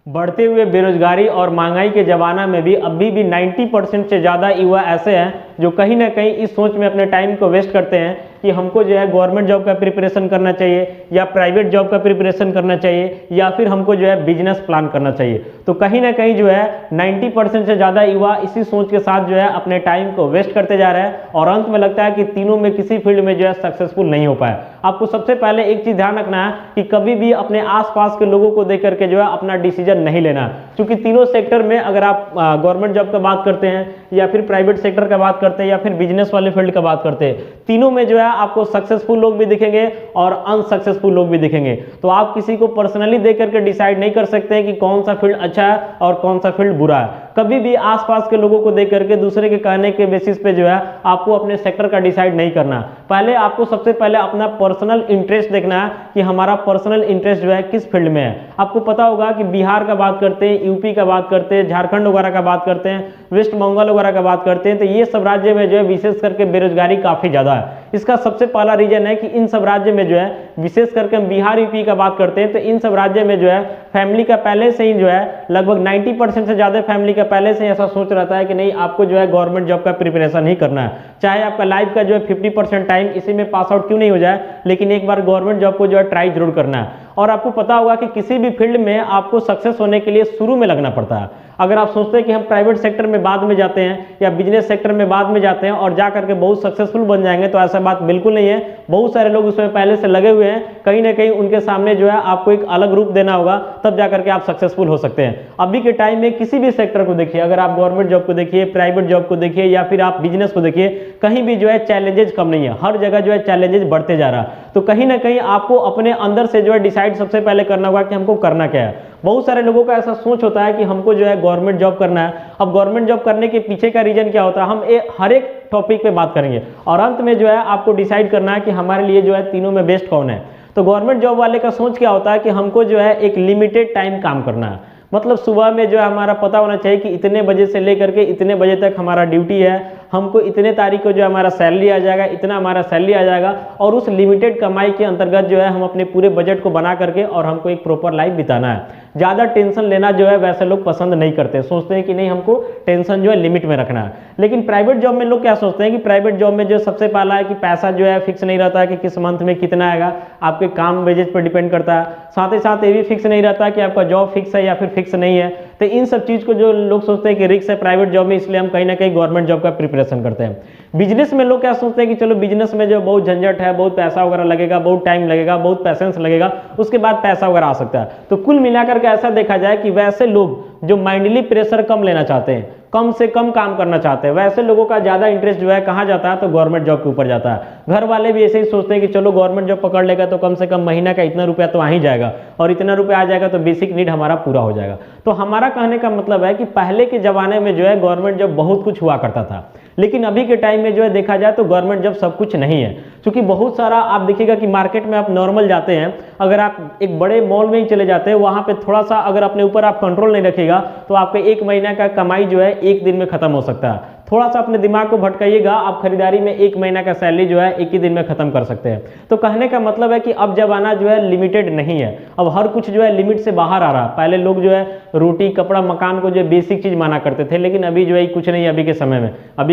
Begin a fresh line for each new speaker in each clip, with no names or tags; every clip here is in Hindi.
बढ़ते हुए बेरोजगारी और महंगाई के ज़माना में भी अभी भी 90% से ज़्यादा युवा ऐसे हैं जो कहीं ना कहीं इस सोच में अपने टाइम को वेस्ट करते हैं कि हमको जो है गवर्नमेंट जॉब का प्रिपरेशन करना चाहिए या प्राइवेट जॉब का प्रिपरेशन करना चाहिए या फिर हमको जो है बिजनेस प्लान करना चाहिए। तो कहीं ना कहीं जो है 90% से ज़्यादा युवा इसी सोच के साथ जो है अपने टाइम को वेस्ट करते जा रहे हैं और अंत में लगता है कि तीनों में किसी फील्ड में जो है सक्सेसफुल नहीं हो पाए। आपको सबसे पहले एक चीज़ ध्यान रखना है कि कभी भी अपने आसपास के लोगों को देख करके जो है अपना डिसीजन नहीं लेना, क्योंकि तीनों सेक्टर में अगर आप गवर्नमेंट जॉब का बात करते हैं या फिर प्राइवेट सेक्टर का बात करते हैं या फिर बिजनेस वाले फील्ड का बात करते हैं, तीनों में जो है आपको सक्सेसफुल लोग भी दिखेंगे और अनसक्सेसफुल लोग भी दिखेंगे। तो आप किसी को पर्सनली देख करके डिसाइड नहीं कर सकते हैं कि कौन सा फील्ड अच्छा है और कौन सा फील्ड बुरा है। कभी भी आसपास के लोगों को देख करके दूसरे के कहने के बेसिस पे जो है आपको अपने सेक्टर का डिसाइड नहीं करना। पहले आपको सबसे पहले अपना पर्सनल इंटरेस्ट देखना है कि हमारा पर्सनल इंटरेस्ट जो है किस फील्ड में है। आपको पता होगा कि बिहार का बात करते हैं, यूपी का बात करते हैं, झारखंड वगैरह का बात करते हैं, वेस्ट बंगाल वगैरह का बात करते हैं, तो ये सब राज्य में जो है विशेष करके बेरोजगारी काफी ज्यादा है। इसका सबसे पहला रीजन है कि इन सब राज्य में जो है विशेष करके हम बिहार यूपी का बात करते हैं तो इन सब राज्य में जो है फैमिली का पहले से ही जो है लगभग 90% से ज्यादा फैमिली का पहले से ऐसा सोच रहता है कि नहीं आपको जो है गवर्नमेंट जॉब का प्रिपरेशन ही करना है, चाहे आपका लाइफ का जो है 50% टाइम इसी में पास आउट क्यों नहीं हो जाए, लेकिन एक बार गवर्नमेंट जॉब को जो है ट्राई जरूर करना है। और आपको पता होगा कि किसी भी फील्ड में आपको सक्सेस होने के लिए शुरू में लगना पड़ता है। अगर आप सोचते हैं कि हम प्राइवेट सेक्टर में बाद में जाते हैं या बिजनेस सेक्टर में बाद में जाते हैं और जा करके बहुत सक्सेसफुल बन जाएंगे, तो ऐसा बात बिल्कुल नहीं है। बहुत सारे लोग उसमें पहले से लगे हुए हैं, कहीं ना कहीं उनके सामने जो है आपको एक अलग रूप देना होगा, तब जा करके आप सक्सेसफुल हो सकते हैं। अभी के टाइम में किसी भी सेक्टर को देखिए, अगर आप गवर्नमेंट जॉब को देखिए, प्राइवेट जॉब को देखिए या फिर आप बिजनेस को देखिए, कहीं भी जो है चैलेंजेस कम नहीं है, हर जगह जो है चैलेंजेस बढ़ते जा रहा है। तो कहीं ना कहीं आपको अपने अंदर से जो है डिसाइड सबसे पहले करना होगा कि हमको करना क्या है। बहुत सारे लोगों का ऐसा सोच होता है कि हमको जो है गवर्नमेंट जॉब करना है। अब गवर्नमेंट जॉब करने के पीछे का रीजन क्या होता है, हम हर एक टॉपिक पे बात करेंगे और अंत में जो है आपको डिसाइड करना है कि हमारे लिए जो है तीनों में बेस्ट कौन है। तो गवर्नमेंट जॉब वाले का सोच क्या होता है कि हमको जो है एक लिमिटेड टाइम काम करना है, मतलब सुबह में जो है हमारा पता होना चाहिए कि इतने बजे से लेकर के इतने बजे तक हमारा ड्यूटी है, हमको इतने तारीख को जो हमारा सैलरी आ जाएगा, इतना हमारा सैलरी आ जाएगा और उस लिमिटेड कमाई के अंतर्गत जो है हम अपने पूरे बजट को बना करके और हमको एक प्रॉपर लाइफ बिताना है। ज़्यादा टेंशन लेना जो है वैसे लोग पसंद नहीं करते, सोचते हैं कि नहीं हमको टेंशन जो है लिमिट में रखना है। लेकिन प्राइवेट जॉब में लोग क्या सोचते हैं कि प्राइवेट जॉब में जो सबसे पहला है कि पैसा जो है फिक्स नहीं रहता है कि किस मंथ में कितना आएगा, आपके काम वेजेस पर डिपेंड करता है। साथ ही साथ ये भी फिक्स नहीं रहता कि आपका जॉब फिक्स है या फिर फिक्स नहीं है। तो इन सब चीज़ को जो लोग सोचते हैं कि रिस्क है प्राइवेट जॉब में, इसलिए हम कहीं ना कहीं गवर्नमेंट जॉब का प्रिपरेशन करते हैं। बिजनेस में लोग क्या सोचते हैं कि चलो बिजनेस में जो बहुत झंझट है, बहुत पैसा वगैरह लगेगा, बहुत टाइम लगेगा, बहुत पैसेंस लगेगा, उसके बाद पैसा वगैरह आ सकता है। तो कुल मिलाकर के ऐसा देखा जाए कि वैसे लोग जो माइंडली प्रेशर कम लेना चाहते हैं, कम से कम काम करना चाहते हैं, वैसे लोगों का ज़्यादा इंटरेस्ट जो है कहाँ जाता है, तो गवर्नमेंट जॉब के ऊपर जाता है। घर वाले भी ऐसे ही सोचते हैं कि चलो गवर्नमेंट जॉब पकड़ लेगा तो कम से कम महीना का इतना रुपया तो आ ही जाएगा और इतना रुपया आ जाएगा तो बेसिक नीड हमारा पूरा हो जाएगा। तो हमारा कहने का मतलब है कि पहले के ज़माने में जो है गवर्नमेंट जॉब बहुत कुछ हुआ करता था, लेकिन अभी के टाइम में जो है देखा जाए तो गवर्नमेंट जॉब सब कुछ नहीं है। क्योंकि बहुत सारा आप देखिएगा कि मार्केट में आप नॉर्मल जाते हैं, अगर आप एक बड़े मॉल में ही चले जाते हैं, वहाँ पे थोड़ा सा अगर अपने ऊपर आप कंट्रोल नहीं रखिएगा तो आपके एक महीना का कमाई जो है एक दिन में खत्म हो सकता है। थोड़ा सा अपने दिमाग को भटकाइएगा, आप खरीदारी में एक महीना का सैलरी जो है एक ही दिन में खत्म कर सकते हैं। तो कहने का मतलब है कि अब जमाना जो है लिमिटेड नहीं है, अब हर कुछ जो है लिमिट से बाहर आ रहा है। पहले लोग जो है रोटी कपड़ा मकान को जो बेसिक चीज माना करते थे, लेकिन अभी जो है कुछ नहीं। अभी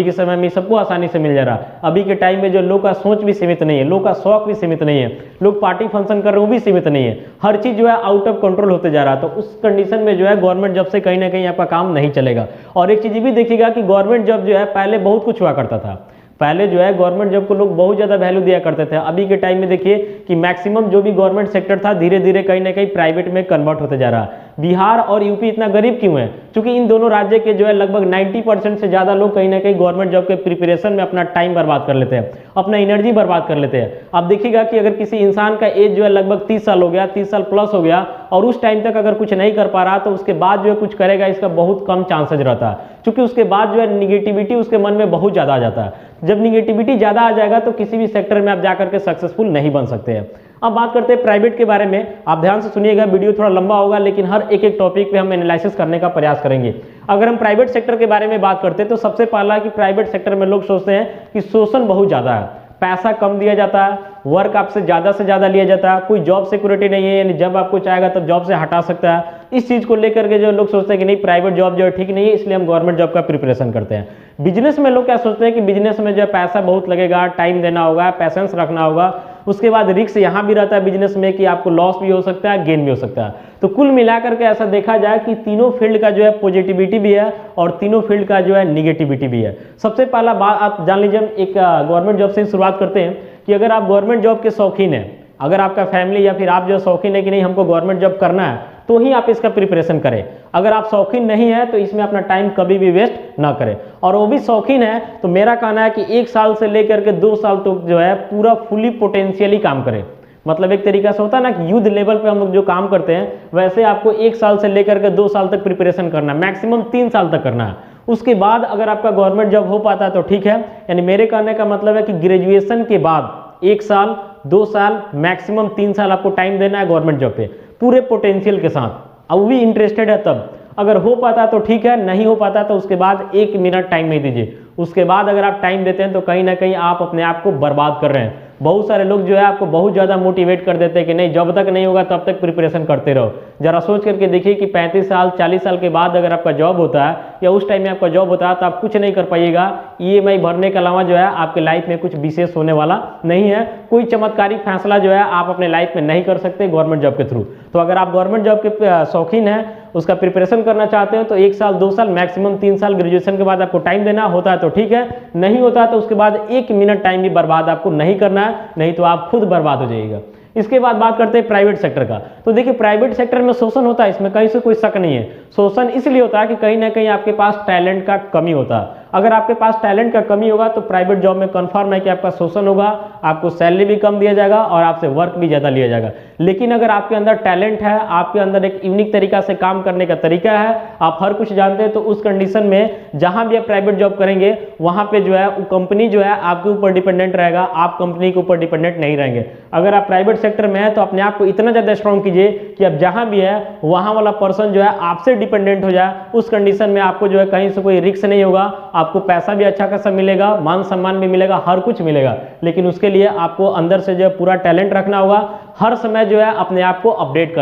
के समय में सबको आसानी से मिल जा रहा है। अभी के टाइम में जो लोग का सोच भी सीमित नहीं है, लोग का शौक भी सीमित नहीं है, लोग पार्टी फंक्शन कर रहे हैं वो भी सीमित नहीं है, हर चीज जो है आउट ऑफ कंट्रोल होते जा रहा है। तो उस कंडीशन में जो है गवर्नमेंट जॉब से कहीं ना कहीं आपका काम नहीं चलेगा। और एक चीज भी देखिएगा कि गवर्नमेंट जॉब जो है पहले बहुत कुछ हुआ करता था, पहले जो है गवर्नमेंट जॉब को लोग बहुत ज़्यादा वैल्यू दिया करते थे। अभी के टाइम में देखिए कि मैक्सिमम जो भी गवर्नमेंट सेक्टर था धीरे धीरे कहीं ना कहीं प्राइवेट में कन्वर्ट होते जा रहा है। बिहार और यूपी इतना गरीब क्यों है? क्योंकि इन दोनों राज्य के जो है लगभग 90% से ज़्यादा लोग कहीं ना कहीं गवर्नमेंट जॉब के प्रिपरेशन में अपना टाइम बर्बाद कर लेते हैं, अपना एनर्जी बर्बाद कर लेते हैं। आप देखिएगा कि अगर किसी इंसान का एज जो है लगभग 30 साल हो गया, 30 साल प्लस हो गया और उस टाइम तक अगर कुछ नहीं कर पा रहा तो उसके बाद जो है कुछ करेगा इसका बहुत कम चांसेज रहता है, क्योंकि उसके बाद जो है निगेटिविटी उसके मन में बहुत ज़्यादा आ जाता है। जब निगेटिविटी ज़्यादा आ जाएगा तो किसी भी सेक्टर में आप जाकर के सक्सेसफुल नहीं बन सकते हैं। अब बात करते हैं प्राइवेट के बारे में। आप ध्यान से सुनिएगा, वीडियो थोड़ा लंबा होगा लेकिन हर एक टॉपिक पे हम एनालिसिस करने का प्रयास करेंगे। अगर हम प्राइवेट सेक्टर के बारे में बात करते हैं तो सबसे पहला कि प्राइवेट सेक्टर में लोग सोचते हैं कि शोषण बहुत ज़्यादा है। पैसा कम दिया जाता है, वर्क आपसे ज़्यादा से ज़्यादा लिया जाता है, कोई जॉब सिक्योरिटी नहीं है, यानी जब आपको चाहेगा तब जॉब से हटा सकता है। इस चीज़ को लेकर के जो लोग सोचते हैं कि नहीं प्राइवेट जॉब जो है ठीक नहीं है, इसलिए हम गवर्नमेंट जॉब का प्रिपरेशन करते हैं। बिजनेस में लोग क्या सोचते हैं कि बिजनेस में जो है पैसा बहुत लगेगा, टाइम देना होगा, पैसेंस रखना होगा, उसके बाद रिस्क यहाँ भी रहता है बिजनेस में कि आपको लॉस भी हो सकता है, गेन भी हो सकता है। तो कुल मिलाकर के ऐसा देखा जाए कि तीनों फील्ड का जो है पॉजिटिविटी भी है और तीनों फील्ड का जो है निगेटिविटी भी है। सबसे पहला बात आप जान लीजिए, हम एक गवर्नमेंट जॉब से शुरुआत करते हैं कि अगर आप गवर्नमेंट जॉब के शौकीन हैं, अगर आपका फैमिली या फिर आप जो शौकीन है कि नहीं हमको गवर्नमेंट जॉब करना है, तो ही आप इसका प्रिपरेशन करें। अगर आप शौकीन नहीं है तो इसमें अपना टाइम कभी भी वेस्ट ना करें, और वो भी शौकीन है तो मेरा कहना है कि 1 साल से लेकर के 2 साल तक जो है पूरा फुली पोटेंशियली काम करें। मतलब एक तरीका से होता है ना कि युद्ध लेवल पे हम लोग जो काम करते हैं, वैसे आपको 1 साल से लेकर के 2 साल तक प्रिपरेशन करना है, मैक्सिमम 3 साल तक करना है। उसके बाद अगर आपका गवर्नमेंट जॉब हो पाता है तो ठीक है, यानी मेरे कहने का मतलब है कि ग्रेजुएशन के बाद 1 साल 2 साल मैक्सिमम 3 साल आपको टाइम देना है गवर्नमेंट जॉब पे पूरे पोटेंशियल के साथ, और वो भी इंटरेस्टेड है तब। अगर हो पाता तो ठीक है, नहीं हो पाता तो उसके बाद 1 मिनट टाइम नहीं दीजिए। उसके बाद अगर आप टाइम देते हैं तो कहीं ना कहीं आप अपने आप को बर्बाद कर रहे हैं। बहुत सारे लोग जो है आपको बहुत ज़्यादा मोटिवेट कर देते हैं कि नहीं जब तक नहीं होगा तब तक प्रिपरेशन करते रहो। जरा सोच करके देखिए कि 35 साल 40 साल के बाद अगर आपका जॉब होता है या उस टाइम में आपका जॉब होता है तो आप कुछ नहीं कर पाइएगा। EMI भरने के अलावा जो है आपके लाइफ में कुछ विशेष होने वाला नहीं है। कोई चमत्कारिक फैसला जो है आप अपने लाइफ में नहीं कर सकते गवर्नमेंट जॉब के थ्रू। तो अगर आप गवर्नमेंट जॉब के शौकीन हैं, उसका प्रिपरेशन करना चाहते हो तो 1 साल 2 साल मैक्सिमम 3 साल ग्रेजुएशन के बाद आपको टाइम देना होता है तो ठीक है, नहीं होता तो उसके बाद 1 मिनट टाइम भी बर्बाद आपको नहीं करना है, नहीं तो आप खुद बर्बाद हो जाइएगा। इसके बाद बात करते हैं प्राइवेट सेक्टर का। तो देखिए प्राइवेट सेक्टर में शोषण होता है, इसमें कहीं से कोई शक नहीं है। शोषण इसलिए होता है कि कहीं ना कहीं आपके पास टैलेंट का कमी होता है। अगर आपके पास टैलेंट का कमी होगा तो प्राइवेट जॉब में कंफर्म है कि आपका शोषण होगा, आपको सैलरी भी कम दिया जाएगा और आपसे वर्क भी ज़्यादा लिया जाएगा। लेकिन अगर आपके अंदर टैलेंट है, आपके अंदर एक यूनिक तरीका से काम करने का तरीका है, आप हर कुछ जानते हैं, तो उस कंडीशन में जहां भी आप प्राइवेट जॉब करेंगे वहां पे जो है वो कंपनी जो है आपके ऊपर डिपेंडेंट रहेगा, आप कंपनी के ऊपर डिपेंडेंट नहीं रहेंगे। अगर आप प्राइवेट सेक्टर में है तो अपने आप को इतना ज़्यादा स्ट्रॉन्ग कीजिए कि अब जहां भी है वहां वाला पर्सन जो है आपसे डिपेंडेंट हो जाए। उस कंडीशन में आपको जो है कहीं से कोई रिस्क नहीं होगा, आपको पैसा भी अच्छा खासा मिलेगा, मान सम्मान भी मिलेगा, हर कुछ मिलेगा। लेकिन उसके लिए आपको अंदर से जो है पूरा टैलेंट रखना होगा, हर समय जो है अपने आप को अपडेट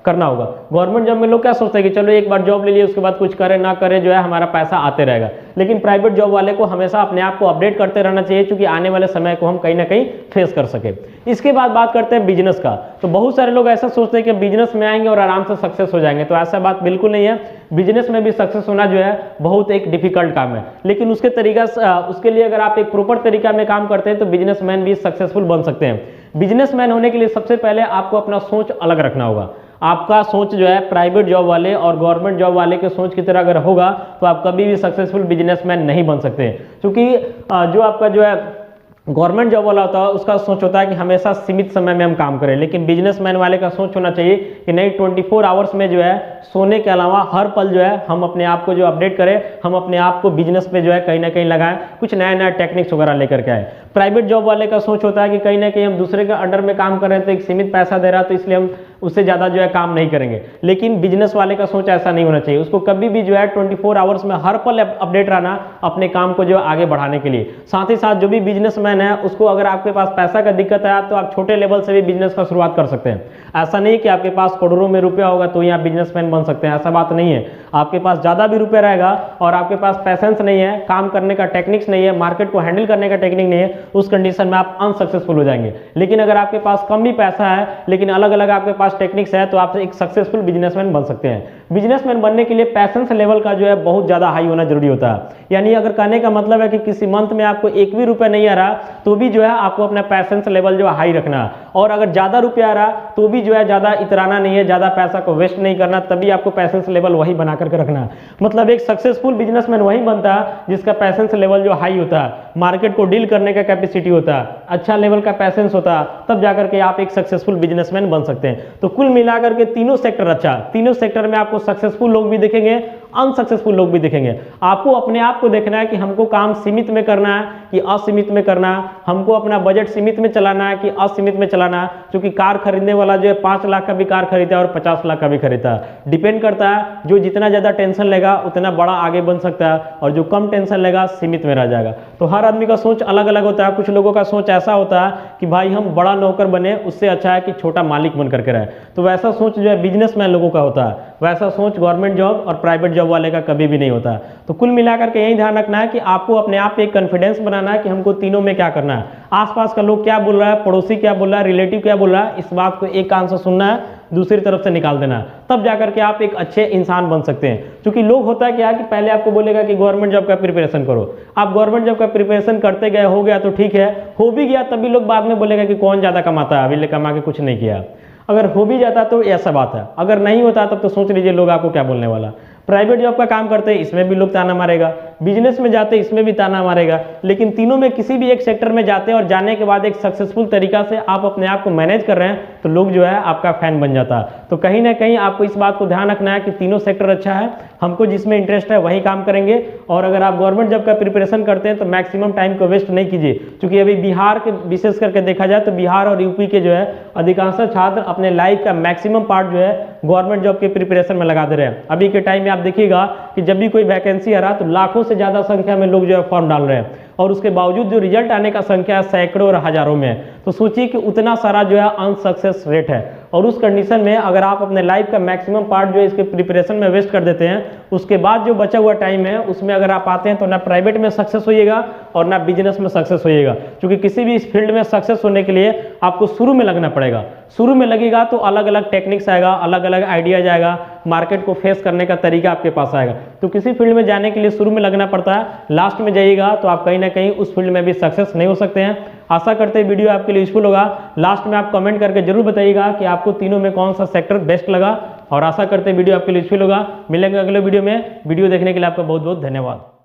करना होगा। गवर्नमेंट जॉब में लोग क्या सोचते हैं कि चलो एक बार जॉब ले लिए उसके बाद कुछ करे ना करे जो है हमारा पैसा आते रहेगा। लेकिन प्राइवेट जॉब वाले को हमेशा अपने आप को अपडेट करते रहना चाहिए, क्योंकि आने वाले समय को हम कहीं ना कहीं फेस कर सके। इसके बाद बात करते हैं बिजनेस का। तो बहुत सारे लोग ऐसा सोचते हैं कि बिजनेस में आएंगे और आराम से सक्सेस हो जाएंगे, तो ऐसा बात बिल्कुल नहीं है। बिजनेस में भी सक्सेस होना जो है बहुत एक डिफिकल्ट काम है, लेकिन उसके लिए अगर आप एक प्रॉपर तरीका में काम करते हैं तो बिजनेसमैन भी सक्सेसफुल बन सकते हैं। बिजनेसमैन होने के लिए सबसे पहले आपको अपना सोच अलग रखना होगा। आपका सोच जो है प्राइवेट जॉब वाले और गवर्नमेंट जॉब वाले के सोच की तरह अगर होगा तो आप कभी भी सक्सेसफुल बिजनेसमैन नहीं बन सकते। क्योंकि जो आपका जो है गवर्नमेंट जॉब वाला होता है उसका सोच होता है कि हमेशा सीमित समय में हम काम करें, लेकिन बिजनेसमैन वाले का सोच होना चाहिए कि नहीं 24 आवर्स में जो है सोने के अलावा हर पल जो है हम अपने आप को जो अपडेट करें, हम अपने आप को बिजनेस पे जो है कहीं ना कहीं लगाएं, कुछ नया नया टेक्निक्स वगैरह लेकर के आए। प्राइवेट जॉब वाले का सोच होता है कि कहीं ना कहीं हम दूसरे के अंडर में काम कर रहे हैं तो एक सीमित पैसा दे रहा है तो इसलिए हम उससे ज़्यादा जो है काम नहीं करेंगे। लेकिन बिजनेस वाले का सोच ऐसा नहीं होना चाहिए, उसको कभी भी जो है 24 आवर्स में हर पल अपडेट रहना अपने काम को जो है आगे बढ़ाने के लिए। साथ ही साथ जो भी बिजनेसमैन है उसको अगर आपके पास पैसा का दिक्कत है तो आप छोटे लेवल से भी बिजनेस का शुरुआत कर सकते हैं। ऐसा नहीं कि आपके पास करोड़ों में रुपया होगा तो ही आप बिजनेसमैन बन सकते हैं, ऐसा बात नहीं है। आपके पास ज़्यादा भी रुपया रहेगा और आपके पास पैसेंस नहीं है, काम करने का टेक्निक्स नहीं है, मार्केट को हैंडल करने का टेक्निक नहीं है, उस कंडीशन में आप अनसक्सेसफुल हो जाएंगे। लेकिन अगर आपके पास कम भी पैसा है लेकिन अलग अलग आपके पास टेक्निक्स है तो आप एक सक्सेसफुल बिजनेसमैन बन सकते हैं। बिजनेसमैन बनने के लिए पैसेंस लेवल का जो है बहुत ज़्यादा हाई होना जरूरी होता है। यानी अगर कहने का मतलब है कि किसी मंथ में आपको 1 भी रुपया नहीं आ रहा तो भी जो है आपको अपना पैसेंस लेवल जो है हाई रखना है, और अगर ज़्यादा रुपया आ रहा तो भी जो है ज़्यादा इतराना नहीं है, ज़्यादा पैसा को वेस्ट नहीं करना, तभी आपको पैसेंस लेवल वही बना करके रखना है। मतलब एक सक्सेसफुल बिजनेसमैन वही बनता है जिसका पैसेंस लेवल जो हाई होता है, मार्केट को डील करने का कैपेसिटी होता है, अच्छा लेवल का पैसेंस होता है, तब जाकर के आप एक सक्सेसफुल बिजनेसमैन बन सकते हैं। तो कुल मिलाकर के तीनों सेक्टर अच्छा, तीनों सेक्टर में आपको सक्सेसफुल लोग भी दिखेंगे अनसक्सेसफुल लोग भी दिखेंगे। आपको अपने आप को देखना है कि हमको काम सीमित में करना है कि असीमित में करना है, हमको अपना बजट सीमित में चलाना है कि असीमित में चलाना है। क्योंकि कार खरीदने वाला जो है 5 लाख का भी कार खरीदता है और 50 लाख का भी खरीदता है। डिपेंड करता है, जो जितना ज़्यादा टेंशन लेगा उतना बड़ा आगे बन सकता है, और जो कम टेंशन लेगा सीमित में रह जाएगा। तो हर आदमी का सोच अलग अलग होता है। कुछ लोगों का सोच ऐसा होता है कि भाई हम बड़ा नौकर बने, उससे अच्छा है कि छोटा मालिक बन करके रहे। तो वैसा सोच जो है बिजनेसमैन लोगों का होता है, वैसा सोच गवर्नमेंट जॉब और प्राइवेट जॉब वाले का कभी भी नहीं होता है। तो कुल मिलाकर के यही ध्यान रखना है कि आपको अपने आप पे एक कॉन्फिडेंस बनाना है कि हमको तीनों में क्या करना है। आसपास का लोग क्या बोल रहा है, पड़ोसी क्या बोल रहा है, रिलेटिव क्या बोल रहा है, इस बात को एक कान से सुनना है, दूसरी तरफ से निकाल देना है। तब जाकर के आप एक अच्छे इंसान बन सकते हैं। क्योंकि लोग होता है क्या कि पहले आपको बोलेगा कि गवर्नमेंट जॉब का प्रिपरेशन करो, आप गवर्नमेंट जॉब का प्रिपरेशन करते गए, हो गया तो ठीक है, हो भी गया तभी लोग बाद में बोलेगा कि कौन ज़्यादा कमाता है, अभी कमा के कुछ नहीं किया। अगर हो भी जाता तो ऐसा बात है, अगर नहीं होता तब तो सोच लीजिए लोग आपको क्या बोलने वाला। प्राइवेट जॉब का काम करते हैं इसमें भी लोग ताना मारेगा, बिजनेस में जाते इसमें भी ताना मारेगा, लेकिन तीनों में किसी भी एक सेक्टर में जाते हैं और जाने के बाद एक सक्सेसफुल तरीका से आप अपने आप को मैनेज कर रहे हैं तो लोग जो है आपका फैन बन जाता है। तो कहीं ना कहीं आपको इस बात को ध्यान रखना है कि तीनों सेक्टर अच्छा है, हमको जिसमें इंटरेस्ट है वही काम करेंगे। और अगर आप गवर्नमेंट जॉब का प्रिपरेशन करते हैं तो मैक्सिमम टाइम को वेस्ट नहीं कीजिए। क्योंकि अभी बिहार के विशेष करके देखा जाए तो बिहार और यूपी के जो है अधिकांश छात्र अपने लाइफ का मैक्सिमम पार्ट जो है गवर्नमेंट जॉब के प्रिपरेशन में लगा दे रहे हैं। अभी के टाइम में आप देखिएगा कि जब भी कोई वैकेंसी आ रहा तो लाखों से ज़्यादा संख्या में लोग जो है फॉर्म डाल रहे हैं, और उसके बावजूद जो रिजल्ट आने का संख्या सैकड़ों और हजारों में है। तो सोचिए कि उतना सारा जो है अनसक्सेस रेट है, और उस कंडीशन में अगर आप अपने लाइफ का मैक्सिमम पार्ट जो है इसके प्रिपरेशन में वेस्ट कर देते हैं, उसके बाद जो बचा हुआ टाइम है उसमें अगर आप आते हैं तो ना प्राइवेट में सक्सेस होइएगा और ना बिजनेस में सक्सेस होइएगा। क्योंकि किसी भी इस फील्ड में सक्सेस होने के लिए आपको शुरू में लगना पड़ेगा। शुरू में लगेगा तो अलग अलग टेक्निक्स आएगा, अलग अलग आइडियाज आएगा, मार्केट को फेस करने का तरीका आपके पास आएगा। तो किसी फील्ड में जाने के लिए शुरू में लगना पड़ता है, लास्ट में जाइएगा तो आप कहीं ना कहीं उस फील्ड में भी सक्सेस नहीं हो सकते हैं। आशा करते हैं वीडियो आपके लिए यूजफुल होगा। लास्ट में आप कमेंट करके जरूर बताइएगा कि आपको तीनों में कौन सा सेक्टर बेस्ट लगा, और आशा करते हैं वीडियो आपके लिए यूजफुल होगा। मिलेंगे अगले वीडियो में। वीडियो देखने के लिए आपका बहुत बहुत धन्यवाद।